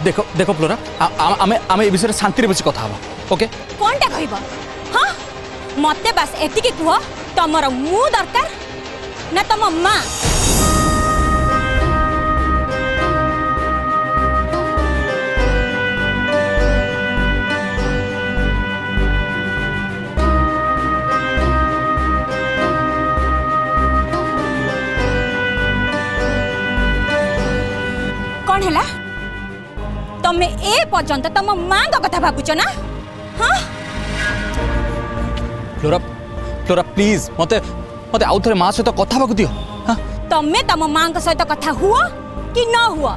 देखो देखो फ्लोरा आमे आमे ए विषय शांति रे बसी कथा हबा ओके कोनटा कहबो हां मते बस एतिके कुह तमरो मु दरकार ना तम मां कौन है तमे ए पर्यंत तम मां कथा भाबुच ना हाँ फ्लोरा फ्लोरा प्लीज मते मते आउ थरे मां सहित कथा बाकु दियो हां तमे तम मां सहित कथा हुआ कि न हुआ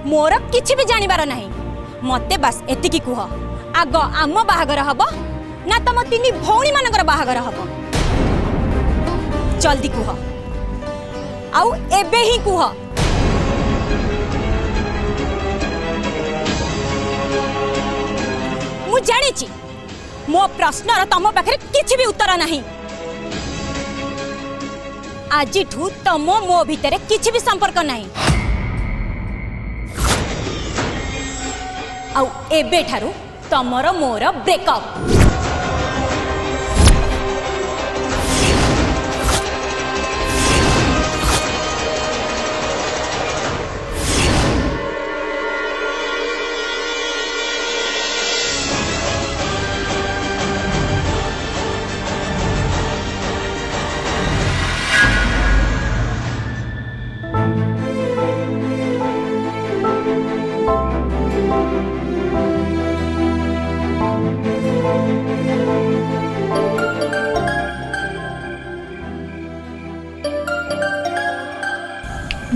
मोर किछि भी जानिबार नाही मते बस एतिकी कुह आग आम बाहागर हबो ना तम तिनी भौणी मानकर बाहागर हबो जल्दी कुह आउ एबे ही कुह मु जानी मो प्रश्नर तम पाखे किछि भी उत्तर नहीं आज तम मो भितर किछि भी संपर्क नहीं आउ एबे ठारू तमर मोर ब्रेकअप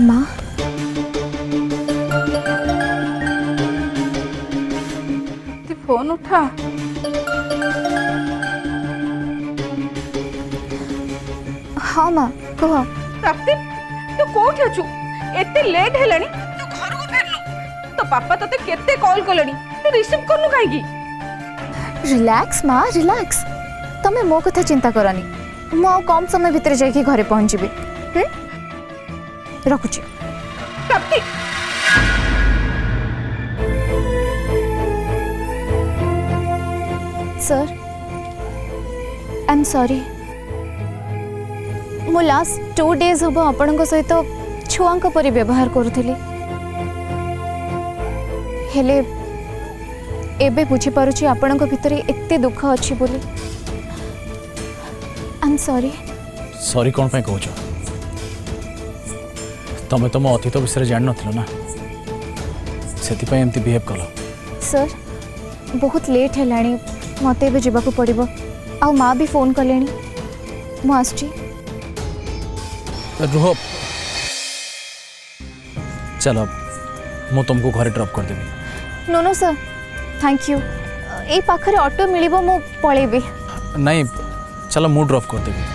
माँ तू फोन उठा हाँ माँ कह प्राप्ति तू कोठी अछु एते लेट हेलानी तू घर को फेरनु तो पापा तते केते कॉल कलेनी तू रिसीव करनु काहे की रिलैक्स माँ रिलैक्स तमे मो कथा चिंता करनी मु कम समय भितर जाके घरे पहुंचबी रखुची प्राप्ति सर आई एम सॉरी मु लास्ट 2 days हम आपण सहित छुआ परी व्यवहार करुली हेले एबे बुझी पारुची आपण भितर एते दुख अच्छी बोली आई एम सॉरी सॉरी कोन पे कहूछ तमे तम अतीत विषय जान नथिलो ना सेति पे एमती बिहेव कलो सर बहुत लेट हेलाणी मते एबे जीवाकू पड़िबो आ माँ भी फोन कलेनी मु आसची रुह चलो मु तुमको घरे ड्रॉप कर देबी no no sir thank you ए पाखरे ऑटो मिलिबो मु पळेबी नहीं चलो मु ड्रॉप कर देबी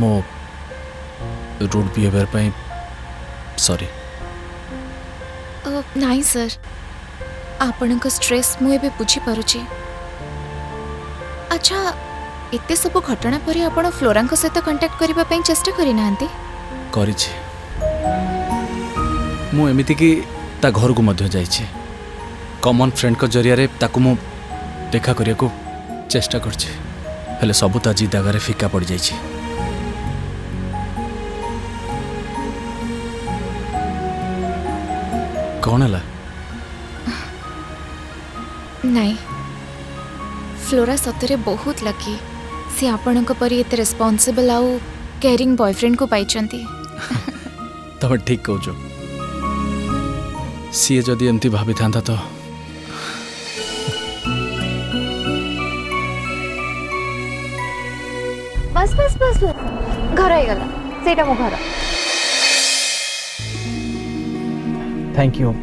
मो रूड बिहेवियर पे सॉरी नहीं सर आपण स्ट्रेस मु एबे बुझी पारुची अच्छा एते सब घटना परी आपण फ्लोरा सहित कांटेक्ट करबा पई चेष्टा करि नांती करी छी मु एमिति कि ता घर को मध्य जाइछि कॉमन फ्रेंड को जरिया रे ताकू मु देखा करिया को चेष्टा करछि हेले सब ता जी दागारे फिका पड़ जाइछि कौन है नहीं फ्लोरा सतरे बहुत लकी सी आपण परी एते रिस्पांसिबल आउ केयरिंग बॉयफ्रेंड को पाइचंती तब ठीक कहूछ सी जदि एमती भाभी था तो बस बस बस घर आई गला सेटा मो घर थैंक यू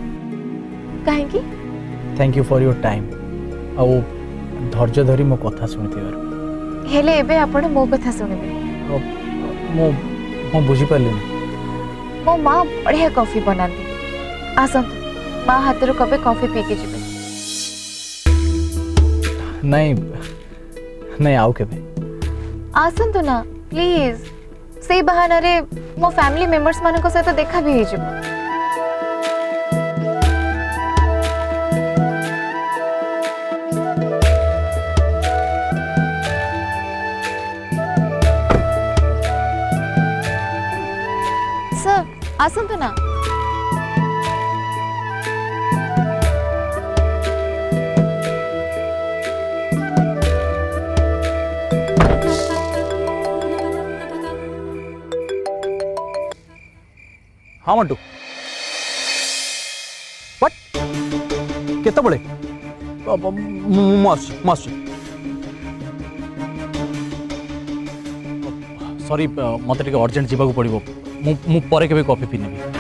कहीं thank you for your time आउ धैर्य धरी मो कथा शुणिथिबार हेले एबे आपण मो कथा सुनिबे मो मो बुझी पारलिनी मो माँ बढ़िया कॉफी बनाती आसतु माँ हाथ कपे कॉफी पी के जीवे नहीं नहीं आउ केबे आसतु ना प्लीज से बहाना रे मो फैमिली मेंबर्स मान सहित देखा भी हो सर आसतु ना हाँ मंटू व्हाट केते बळे मस्त सॉरी मते टिके अर्जेंट जीवाक पड़िबो मु परे केबे कॉफी पी नेबी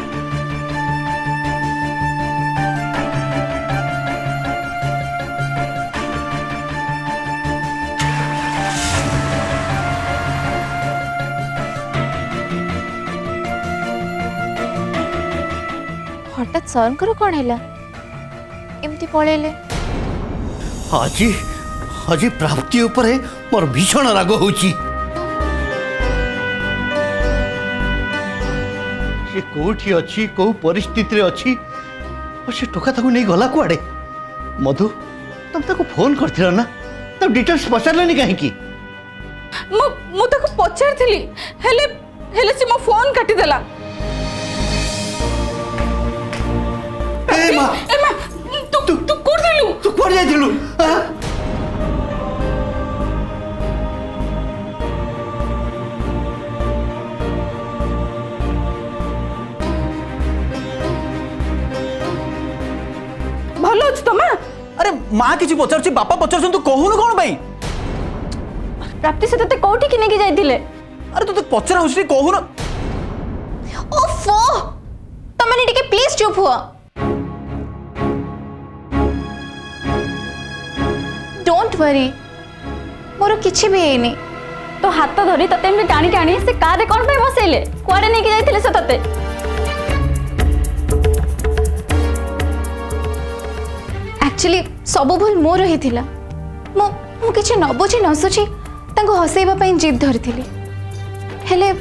हठात सर कौन है एमती पलैले आज आज प्राप्ति उपरे मोर भीषण राग होची से कोठी अच्छी को परिस्थिति रे अच्छी और से टोका ताको नहीं गला कुआडे मधु तुम ताको फोन करथिला ना तब डिटेल्स पचारलेनी काहे की मु ताको पचारथिली हेले हेले से मो फोन काटी देला ए मां तू कोड दिलु तू कोड जाइथिलु हां भलो अछि तो मां अरे माँ किसी पचार बापा पचार तू कहून कौन भाई प्राप्ति से तते कोठी कि नेकी जाइतिले अरे तू तो पचार हूँ कहून ओफो तमने टिके प्लीज चुप हुआ डोंट वरी मोर किछि भी हेनी तो हाथ धरी तते एमती टाणी टाणी से कार रे कोन पे बसेले कुआडे नेकी जाइतिले से तते एक्चुअली सब भूल मोर ही थिला मु किछि न बुझी न सुझी तांको हसेइबा पई जिद धरिथिली हेले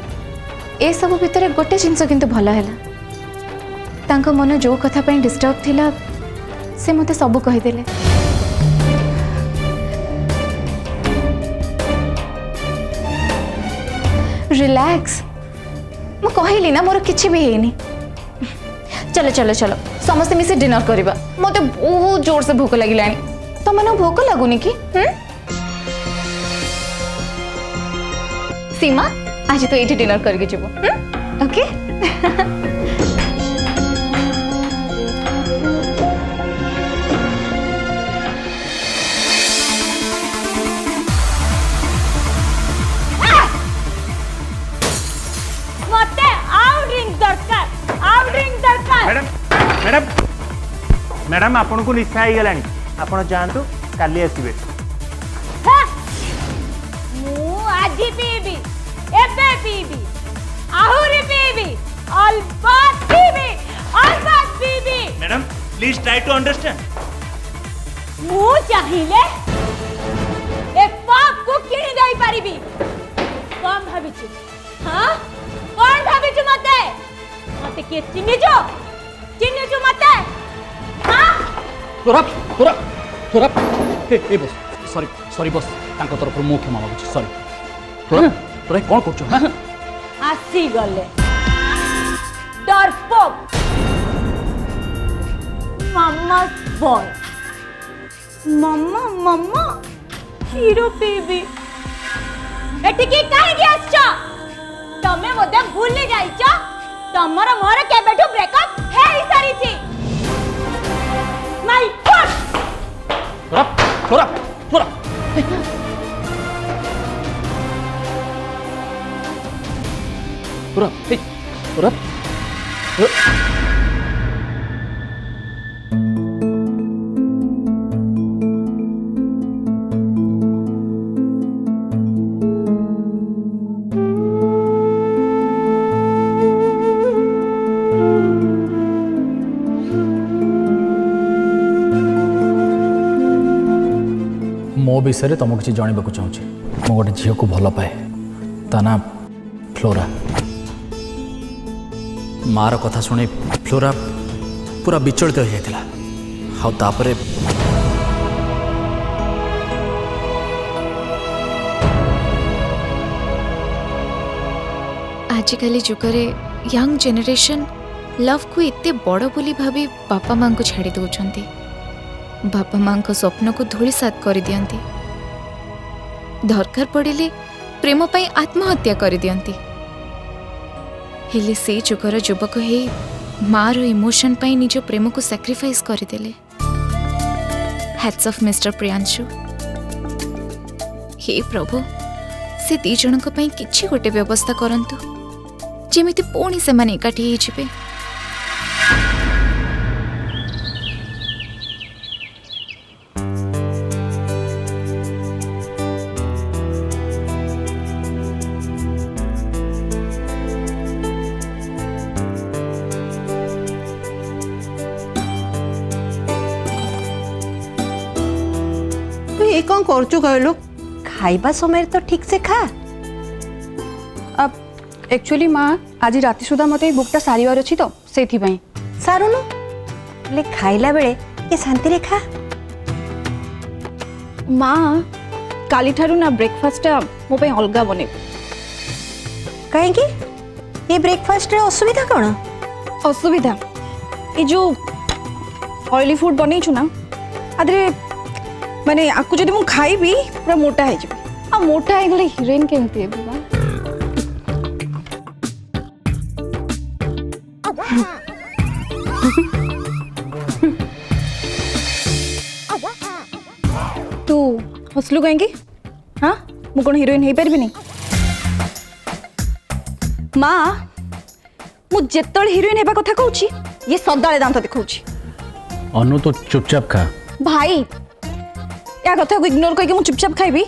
ए सब भितर गोटे जिंस किंतु भला हैला तांको मन जो कथा पई डिस्टर्ब थिला से मते सब कहि देले रिलैक्स मु कहिली ना मोर किछि भी हेनी चलो चलो चलो समस्त मिसे डिनर करबा मते बहुत जोर से भूख लागिलानी तो मने भूख लागुनी कि सीमा आज तो एठी डिनर करके जीवो ओके मते आउ ड्रिंक दरकार मैडम मैडम मैडम आपन को निशा ही गलानी आपन जानतु काली आसीबे मु आजी पीबी एबे पीबी आहुरी पीबी अलबत पीबी madam please try to understand मु चाहिले ए पाप को किणी दई परिबी कम भाबिछु हां कोन भाबिछु मते मते के चिन्हिजो मते हां तोरा तोरा तोरा ए बस सॉरी सॉरी बस तांको तरफ मो क्षमा मागुची सॉरी तोरा तोरा कोन करछो हां आसी गले डरपोक मामा बॉय मामा हीरो बेबी एटिकी काहे की आछो तमे मोदे भूली जाइछो तमर मोर केबेठू ब्रेकअप हेई सारी छी माय गॉड तोरा तोरा तोरा पूरा हे, पूरा मो विषय तुमको किसी जानवाक चाहूँगी मु गोटे झील को भल पाए ता ना फ्लोरा मार कथा शुणी फ्लोरा पूरा विचलित हो जाता आउे आजिकल जुगरे यंग जेनेरेशन लव को एते बड़ बोली भाभी बापा माँ को छाड़ी दौरान बापा माँ स्वप्न को धूलिसात कर दियंती दरकार पड़े प्रेम पाई आत्महत्या कर दियंती हेले से जुगर युवक हे मार इमोशन पाई निज प्रेम को सैक्रिफाइस करदेले हैट्स ऑफ मिस्टर प्रियांशु हे प्रभु से दी जन किछि गोटे व्यवस्था करंतु जेमिति पुणी से माने एकाठी हो जिवे तू ये कौन करचु कहलु खाइबा समय तो ठीक से खा। अब एक्चुअली माँ आज राति सुधा मते बुकटा सारिवार अछि तो सेथि पई सारुनु ले खाइला बेले के शांति रे खा। माँ काली ठारू ना ब्रेकफास्टा मो पे अलगा बने कहीं कि ये ब्रेकफास्ट रे असुविधा कौन असुविधा ये जो ऑयली फूड बनै छु ना आदरे माने आकु जदि मु खाइबी पूरा मोटा है जबे आ मोटा है गले हीरोइन केमती है बाबा तू हसलु कहीं हाँ मु कौन हीरोइन हो पारि नहीं माँ मु जेतल हीरोइन हेबा कथा कहूची ये सदाले दांत देखौची अनु तो चुपचाप खा भाई या कथा को इग्नोर करके मु चुपचाप खाइबी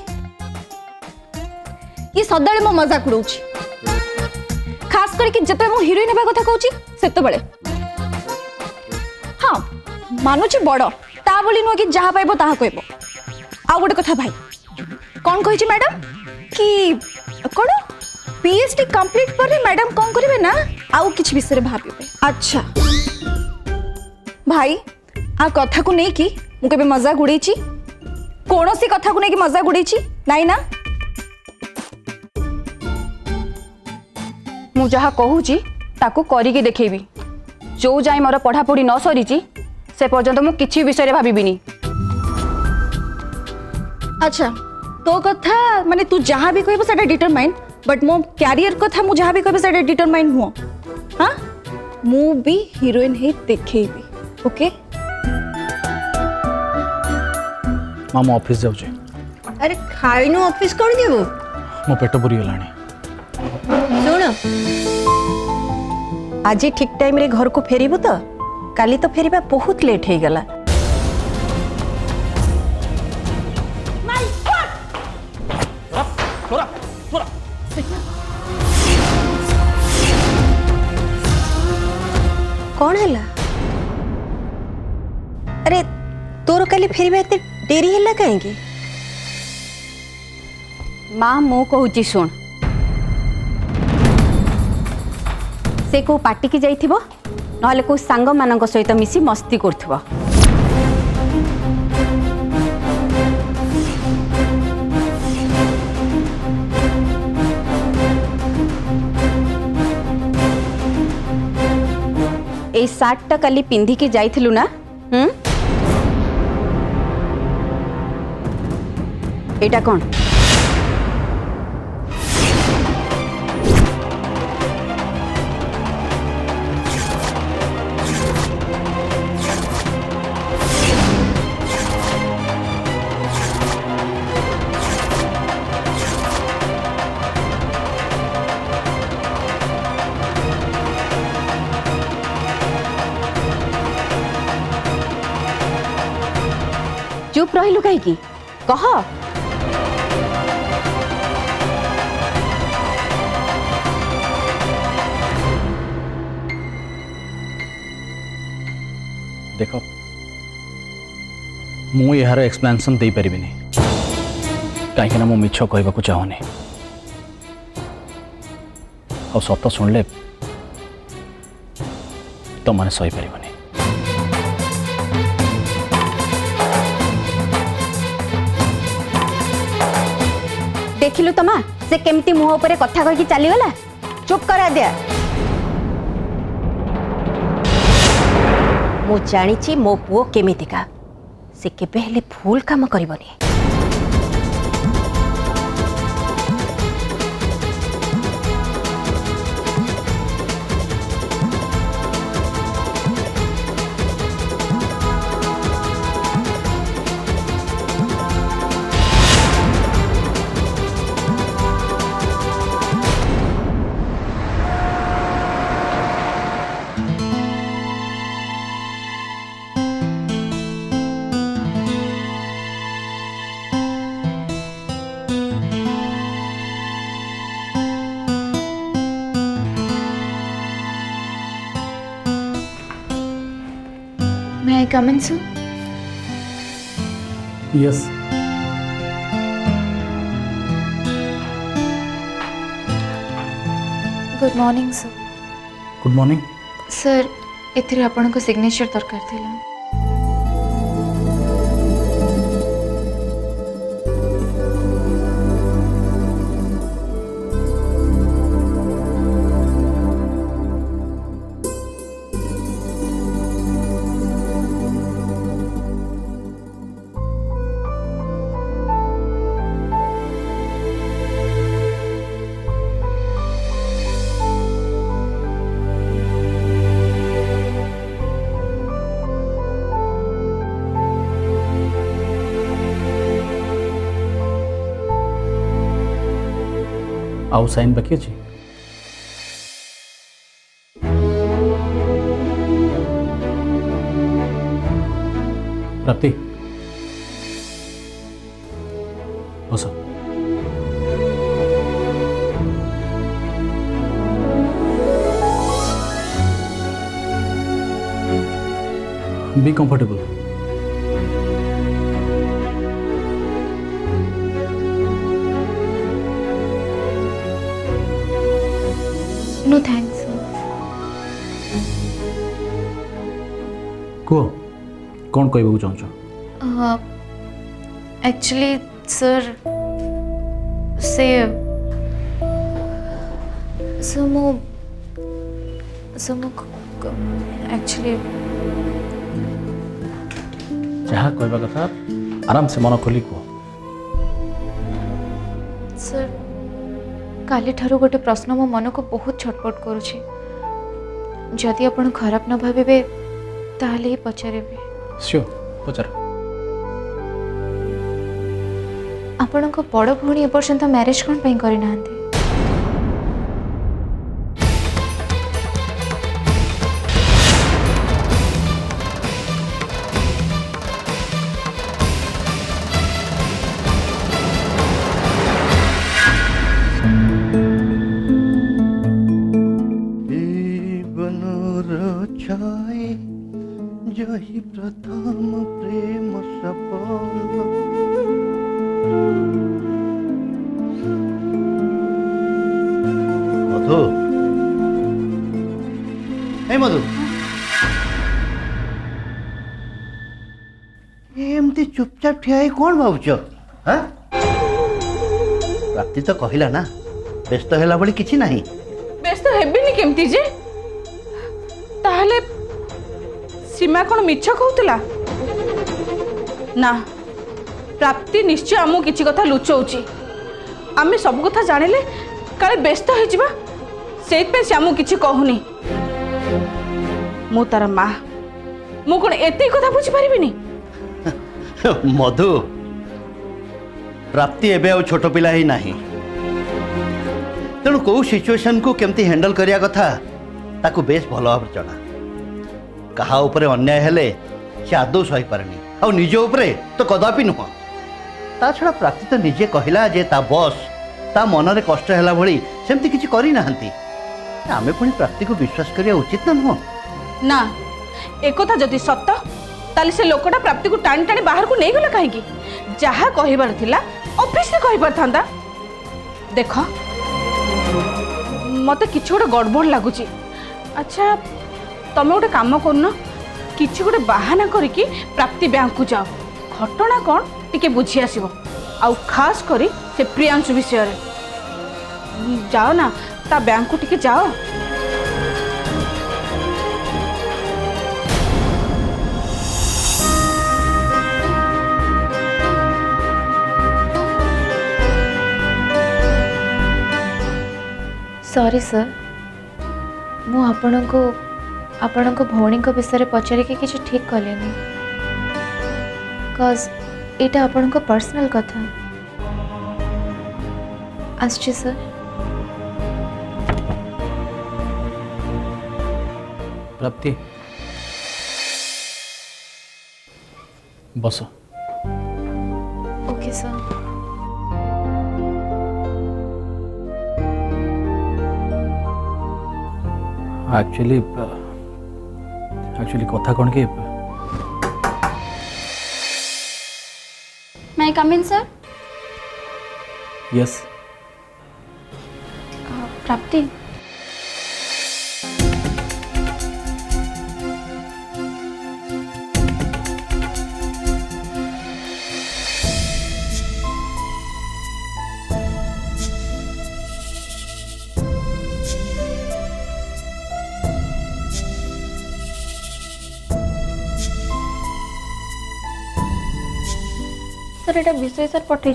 ये सदाले मो मजाक उड़ाउची खास करके जते मु हीरोइन हेबा कथा कहूची सेते बेले हाँ मानुची बड़ ता बोली नुह कि जहाँ पाइबो ताहा कहबो आ गोटे कथा भाई कौन कहिची मैडम कि कौन पीएचडी कंप्लीट पर मैडम कौन करिवे ना आउ किछ विषय भाबिबे अच्छा भाई आ कथा को नहीं कि मु केबे मजाक उड़ेची कौनसी कथा को नहीं कि मजाक उड़ेची नाई ना मु जहा कहूची ताकू करिके देखेबी जो जाई मोर पढ़ापढ़ी न सरीची से पर्यंत मु किछि विषय भाबिबिनी अच्छा तो कथा माने तू जहाँ भी कहबो सेटा डिटरमाइन बट मो कैरियर कथा मु जहाँ भी कहबो सेटा डिटरमाइन हुआ हाँ मु भी हीरोइन हे देखेबी ओके मामू ऑफिस जाऊँ अरे खाइनु ऑफिस कर देबो मो पेट पुरी गलानी सुन आज ठीक टाइम रे घर को फेरिबु तो काली तो फेरिबा बहुत लेट हो गला कौन है अरे तोर काली फेरिबा एते देरी हैला कहीं माँ मो कहूची सुन से को पार्टी की जाइथिबो नहले को सांग मानक सहित मिसी मस्ती करथिबो ए सार्टटा काली पिंधी के जाइथिलु ना एटा कौन लुकाइलु कहीं कह। देख मु यार एक्सप्लेनेशन दे पारिबिनी कहीं मु मिछ कहवाक चाहूनी आ सत शुणिले तो मैंने सही पारिबनी। देखिलु तो माँ से केमती मुह ऊपर कथा कही चलीगला। चुप करा दिया। मु जानी मो पुओ केमितिका से केबे हेले भूल काम करबनी। May I come in, sir? Yes Good morning, sir. Good morning. Sir, एथिरे आपनको सिग्नेचर दरकार थिला। आउ साइन बाकी अच्छी प्राप्ति बस be comfortable. No thanks, sir. कह कौन कहू चाहूँ? Actually, sir, से actually जहाँ कहवा कथा आराम से मन खोली कह। सर काली ठारू गोटे प्रश्न मो मन को बहुत छटपट करुछि। जदि आपण खराब न भाविबे ताहले ही पचारेबे। श्योर पचार। आपण को बड़ भौणी एपर्यंत मैरिज कोन पई करि नाहंती? जही प्रथम प्रेम सपन मधु ए मधु एमती चुपचाप ठिया कौन भावुच? हाँ राति तो कहला ना व्यस्त है बड़ी किसी नहीं। व्यस्त हेबिनी केमती जे ताहले सीमा कौन मिछ कहूला ना? प्राप्ति निश्चय आमु किछि कथा लुचौची। आमे सब कथा जानिले काले व्यस्त हो जिबा सेत पे आमु किछि कहूनी। मु तार माँ मु कौन एते कथा बुझी परिबिनी? मधु प्राप्ति एबे आ छोट पिला ही नहीं तेणु कौ सिचुएशन को केमती हैंडल करिया कथा ताकू बेस भल भाव जना। कहा उपरे अन्याय हेले से आदौ सही पारेनी। ଆଉ ନିଜ ଉପରେ ତ କଦାପି ନୁହଁ। ତା ଛଡ଼ା ପ୍ରାପ୍ତି ତ ନିଜେ କହିଲା ଯେ ତା ବସ୍ ତା ମନରେ କଷ୍ଟ ହେଲା ଭଳି ସେମିତି କିଛି କରିନାହାନ୍ତି। ଆମେ ପୁଣି ପ୍ରାପ୍ତିକୁ ବିଶ୍ୱାସ କରିବା ଉଚିତ ନା ନୁହଁ? ନା ଏକଥା ଯଦି ସତ ତାହେଲେ ସେ ଲୋକଟା ପ୍ରାପ୍ତିକୁ ଟାଣି ଟାଣି ବାହାରକୁ ନେଇଗଲା କାହିଁକି? ଯାହା କହିବାର ଥିଲା ଅଫିସରେ କହିପାରିଥାନ୍ତା। ଦେଖ ମତେ କିଛି ଗୋଟେ ଗଡ଼ବଡ଼ ଲାଗୁଛି। ଆଚ୍ଛା ତମେ ଗୋଟେ କାମ କରୁନ, କିଛି ଗୋଟେ ବାହାନା କରିକି ପ୍ରାପ୍ତି ବ୍ୟାଙ୍କକୁ ଯାଅ, ଘଟଣା କ'ଣ ଟିକେ ବୁଝି ଆସିବ। ଆଉ ଖାସ କରି ସେ ପ୍ରିୟାଂଶୁ ବିଷୟରେ ଯାଅ ନା, ତା ବ୍ୟାଙ୍କକୁ ଟିକେ ଯାଅ। सॉरी सर, मु आपणको भौणी विषय पचारिक किसी ठीक कलेनी, कज एटा आपणको पर्सनल कथा। आसछि सर। प्राप्ति बस। Okay sir. एक्चुअली कथा कौन कि मैं कम इन सर? यस। प्राप्ति सर एटा विषय सर पठे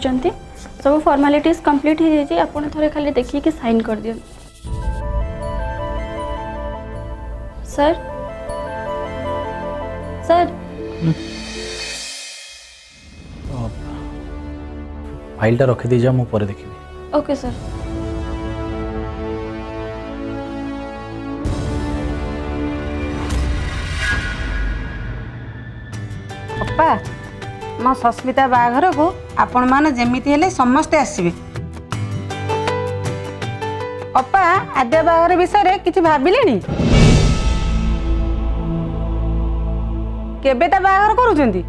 सब फॉर्मालिटीज कंप्लीट हो जाए, आपन थोड़े खाली देखिए कि साइन कर दियो। सर सर फाइलटा रखी दे जा, मु पर देखिबी। Okay sir. अप्पा मो सस्मिता बाघर को आपण मान जेमिति हेले समस्ते आसबे। अप्पा आद्या बाघर विषय किछि भाबिलेनी? केबे ता बाघर करूछंती?